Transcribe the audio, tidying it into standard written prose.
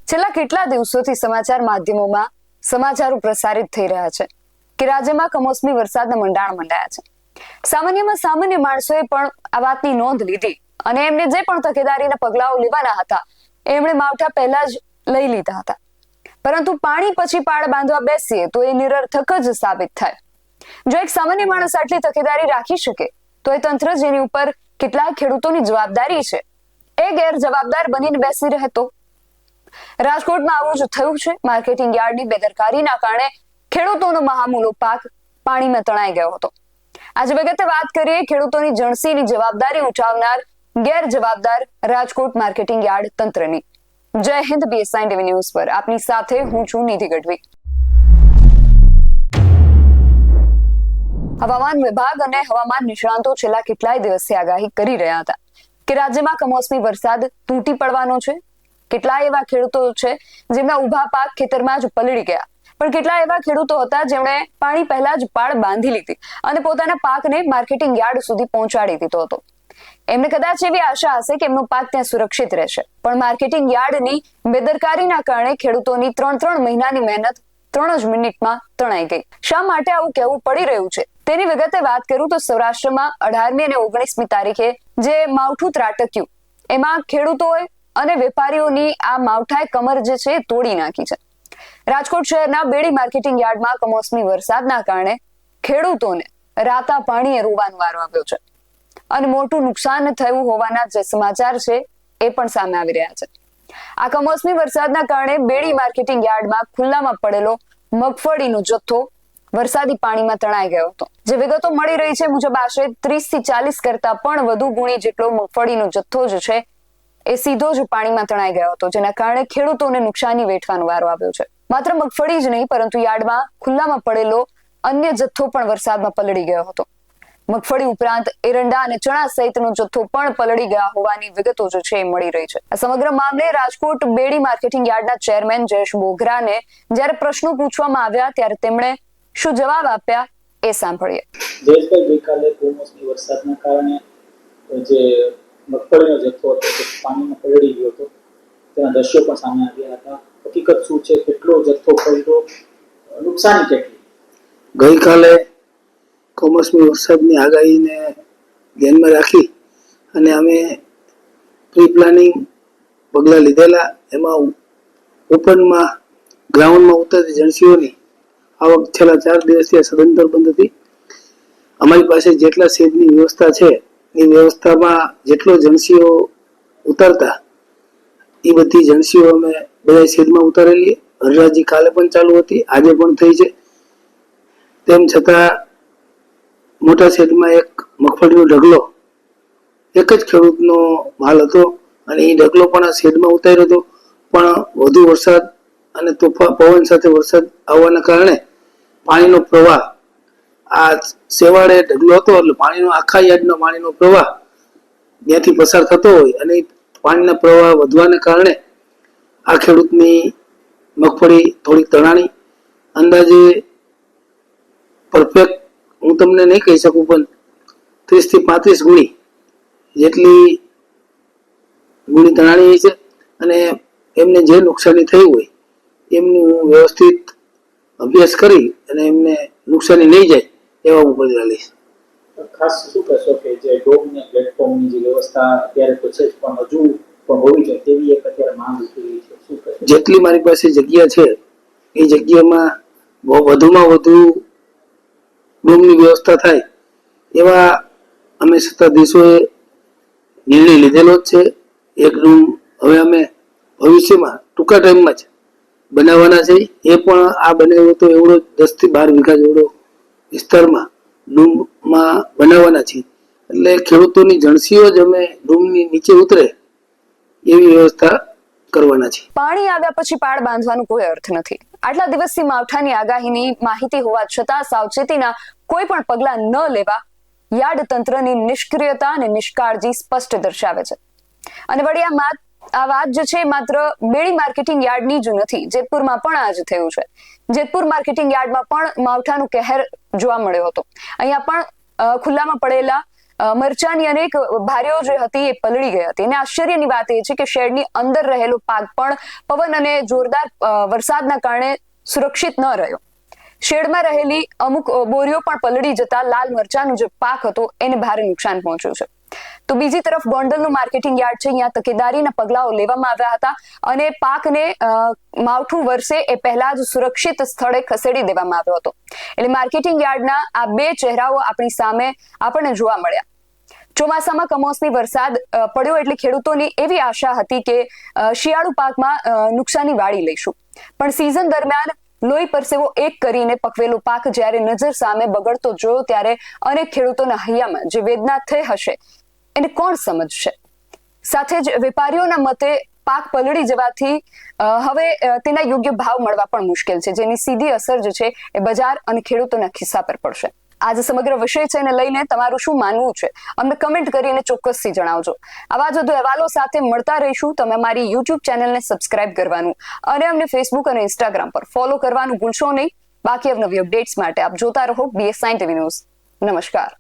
છેલ્લા કેટલા દિવસોથી સમાચાર માધ્યમોમાં સમાચારો પ્રસારિત થઈ રહ્યા છે કે રાજ્યમાં કમોસમી વરસાદના મંડાણ મંડાયા છે. સામાન્યમાં સામાન્ય માણસોએ પણ આ વાતની નોંધ લીધી અને એમને જે પણ તકેદારીના પગલાઓ લેવાના હતા એમણે માવઠા પહેલા જ લઈ લીધા હતા. પરંતુ પાણી પછી પાળ બાંધવા બેસીએ તો એ નિરર્થક જ સાબિત થાય. જો એક સામાન્ય માણસ આટલી તકેદારી રાખી શકે તો એ તંત્ર જેની ઉપર કેટલાક ખેડૂતોની જવાબદારી છે એ ગેરજવાબદાર બનીને બેસી રહે તો. રાજકોટમાં આવું જ થયું છે. માર્કેટિંગ યાર્ડની બેદરકારીના કારણે ખેડૂતોનો મહામૂલો પાક પાણીમાં તણાઈ ગયો હતો. આજે વિગતે વાત કરીએ ખેડૂતોની જણસીની જવાબદારી ઉઠાવનાર ગેરજવાબદાર રાજકોટ માર્કેટિંગ યાર્ડ તંત્રની. જય હિન્દ. BSI ટીવી ન્યૂઝ પર આપની સાથે હું છું નિધિ ગઢવી. હવામાન વિભાગ અને હવામાન નિષ્ણાંતો છેલ્લા કેટલાય દિવસથી આગાહી કરી રહ્યા હતા કે રાજ્યમાં કમોસમી વરસાદ તૂટી પડવાનો છે. કેટલાય એવા ખેડૂતો છે જેમના ઊભા પાક ખેતરમાં જ પલળી ગયા, પણ કેટલાય એવા ખેડૂતો હતા જેમણે પાણી પહેલા જ પાળ બાંધી લીધી અને પોતાના પાકને માર્કેટિંગ યાર્ડ સુધી પહોંચાડી દીધો હતો. એમને કદાચ એવી આશા હશે કે એમનો પાક ત્યાં સુરક્ષિત રહેશે, પણ માર્કેટિંગ યાર્ડની બેદરકારીના કારણે ખેડૂતોની 3 મહિનાની મહેનત 3 જ મિનિટમાં તણાઈ ગઈ. શા માટે આવું કહેવું પડી રહ્યું છે તેની વિગતે વાત કરું તો સૌરાષ્ટ્રમાં 18મી અને 19મી તારીખે જે માવઠું ત્રાટક્યું એમાં ખેડૂતોએ અને વેપારીઓની આ માવઠાએ કમર જે છે તોડી નાખી છે. રાજકોટ શહેરના બેડી માર્કેટિંગ યાર્ડમાં કમોસમી વરસાદના કારણે ખેડૂતોને રાતા પાણીએ રોવાનો વારો આવ્યો છે અને મોટું નુકસાન થયું હોવાના જે સમાચાર છે એ પણ સામે આવી રહ્યા છે. આ કમોસમી વરસાદના કારણે બેડી માર્કેટિંગ યાર્ડમાં ખુલ્લામાં પડેલો મગફળીનો જથ્થો વરસાદી પાણીમાં તણાઈ ગયો હતો. જે વિગતો મળી રહી છે મુજબ આશરે 30 થી 40 કરતા પણ વધુ ગુણી જેટલો મગફળીનો જથ્થો જે છે એ સીધો જ પાણીમાં તણાઈ ગયો હતો, જેના કારણે ખેડૂતોને નુકસાની વેઠવાનો વારો આવ્યો છે. માત્ર મગફળી જ નહીં પરંતુ યાર્ડમાં ખુલ્લામાં પડેલો અન્ય જથ્થો પણ વરસાદમાં પલળી ગયો હતો. મગફળી ઉપરાંત એરંડા અને ચણા સહિતનો જથ્થો પણ પલળી ગયા હોવાની વિગતો જે છે એ મળી રહી છે. આ સમગ્ર મામલે રાજકોટ બેડી માર્કેટિંગ યાર્ડના ચેરમેન જયેશ બોગરાને જ્યારે પ્રશ્નો પૂછવામાં આવ્યા ત્યારે તેમણે શું જવાબ આપ્યા એ સાંભળીએ. જયેશભાઈ, ગઈકાલે કમોસમી વરસાદના કારણે જે મગફળીનો જથ્થો હતો તે પાણીમાં પલળી ગયો હતો, તેના દ્રશ્યો પણ સામે આવ્યા હતા. હકીકત શું છે, કેટલો જથ્થો પલળ્યો, નુકસાની કેટલી? ગઈકાલે કમોસમી વરસાદની આગાહીને ધ્યાનમાં રાખી અને અમે પ્રી પ્લાનિંગ પગલાં લીધેલા. એમાં ઓપનમાં ગ્રાઉન્ડમાં ઉતરતી જણસીઓની આવક છેલ્લા 4 દિવસથી સદંતર બંધ હતી. અમારી પાસે જેટલા શેડની વ્યવસ્થા છે એ વ્યવસ્થામાં જેટલો જણસીઓ ઉતરતા એ બધી જણસીઓ અમે બધા શેડમાં ઉતારેલી. હરરાજી કાલે પણ ચાલુ હતી, આજે પણ થઈ છે. તેમ છતાં મોટા શેડમાં એક મગફળીનો ઢગલો એક જ ખેડૂતનો માલ હતો અને એ ઢગલો પણ આ શેડમાં ઉતાર્યો હતો, પણ વધુ વરસાદ અને તોફાન પવન સાથે વરસાદ આવવાના કારણે પાણીનો પ્રવાહ આ સેવાળે ઢગલો હતો એટલે પાણીનો આખા યાર્ડનો પાણીનો પ્રવાહ ત્યાંથી પસાર થતો હોય અને પાણીના પ્રવાહ વધવાને કારણે આ ખેડૂતની મગફળી થોડીક તણાણી. અંદાજે પરફેક્ટ હું તમને નહીં કહી શકું, પણ 30 થી 35 ગુણી જેટલી ગુણી તણાણી છે અને એમને જે નુકસાની થઈ હોય એમનું હું વ્યવસ્થિત અભ્યાસ કરી અને એમને નુકસાની નહીં જાય એવા હું પગલાં લઈશ. ખાસ શું કહેશો કે જે ડોમ ને પ્લેટફોર્મની જે વ્યવસ્થા અત્યારે તો છે પણ હજુ પણ હોવી જોઈએ તેવી એક અત્યારે માંગ ઉઠી રહી છે, શું કહેશો? જેટલી મારી પાસે જગ્યા છે એ જગ્યામાં વધુમાં વધુ ડોમની વ્યવસ્થા થાય એવા અમે સત્તાધીશોએ નિર્ણય લીધેલો જ છે. એક રૂમ હવે અમે ભવિષ્યમાં ટૂંકા ટાઈમમાં જ બનાવવાના છે. એ પણ આ બનાવ્યો તો એવડો 10 થી 12 વીઘા જેવડો વિસ્તારમાં ડૂમમાં બનાવવાના છીએ. એટલે ખેડૂતોની જણસીઓ જ અમે ડૂમની નીચે ઉતરે એવી વ્યવસ્થા કરવાના છીએ. પાણી આવ્યા પછી પાળ બાંધવાનો કોઈ અર્થ નથી. આટલા દિવસથી માવઠાની આગાહીની માહિતી હોવા છતાં સાવચેતીના કોઈ પણ પગલાં ન લેવા યાર્ડ તંત્રની નિષ્ક્રિયતા અને નિષ્કાળજી સ્પષ્ટ દર્શાવે છે. અને વળી આ વાત જે છે માત્ર બેડી માર્કેટિંગ યાર્ડની જ નથી, જેતપુરમાં પણ આ જ થયું છે. જેતપુર માર્કેટિંગ યાર્ડમાં પણ માવઠાનો કહેર જોવા મળ્યો હતો. અહીંયા પણ ખુલ્લામાં પડેલા મરચાની અનેક ભારીઓ જે હતી એ પલળી ગઈ હતી. અને આશ્ચર્યની વાત એ છે કે શેડની અંદર રહેલો પાક પણ પવન અને જોરદાર વરસાદના કારણે સુરક્ષિત ન રહ્યો. શેડમાં રહેલી અમુક બોરીઓ પણ પલળી જતા લાલ મરચાનો જે પાક હતો એને ભારે નુકસાન પહોંચ્યું છે. તો બીજી તરફ ગોંડલનું માર્કેટિંગ યાર્ડ છે, અહીંયા તકેદારીના પગલાઓ લેવામાં આવ્યા હતા અને પાકને માવઠું વરસે એ પહેલા જ સુરક્ષિત સ્થળે ખસેડી દેવામાં આવ્યો હતો. એટલે માર્કેટિંગ યાર્ડના આ બે ચહેરાઓ આપણી સામે આપણને જોવા મળ્યા. ચોમાસામાં કમોસમી વરસાદ પડ્યો એટલે ખેડૂતોની એવી આશા હતી કે શિયાળુ પાકમાં નુકસાની વાળી લઈશું, પણ સિઝન દરમિયાન લોહી પરસેવો એક કરીને પકવેલો પાક જ્યારે નજર સામે બગડતો જોયો ત્યારે અનેક ખેડૂતોના હૈયામાં જે વેદના થઈ હશે એને કોણ સમજશે. સાથે જ વેપારીઓના મતે પાક પલળી જવાથી હવે તેના યોગ્ય ભાવ મળવા પણ મુશ્કેલ છે, જેની સીધી અસર જે છે એ બજાર અને ખેડૂતોના ખિસ્સા પર પડશે. આજે સમગ્ર વિષય છે એને લઈને તમારું શું માનવું છે અમને કમેન્ટ કરીને ચોક્કસથી જણાવજો. આવા જ વધુ અહેવાલો સાથે મળતા રહીશું. તમે અમારી યુટ્યુબ ચેનલને સબસ્ક્રાઇબ કરવાનું અને અમને ફેસબુક અને ઇન્સ્ટાગ્રામ પર ફોલો કરવાનું ભૂલશો નહીં. બાકી અવનવી અપડેટ્સ માટે આપ જોતા રહો BS9 TV ન્યૂઝ. નમસ્કાર.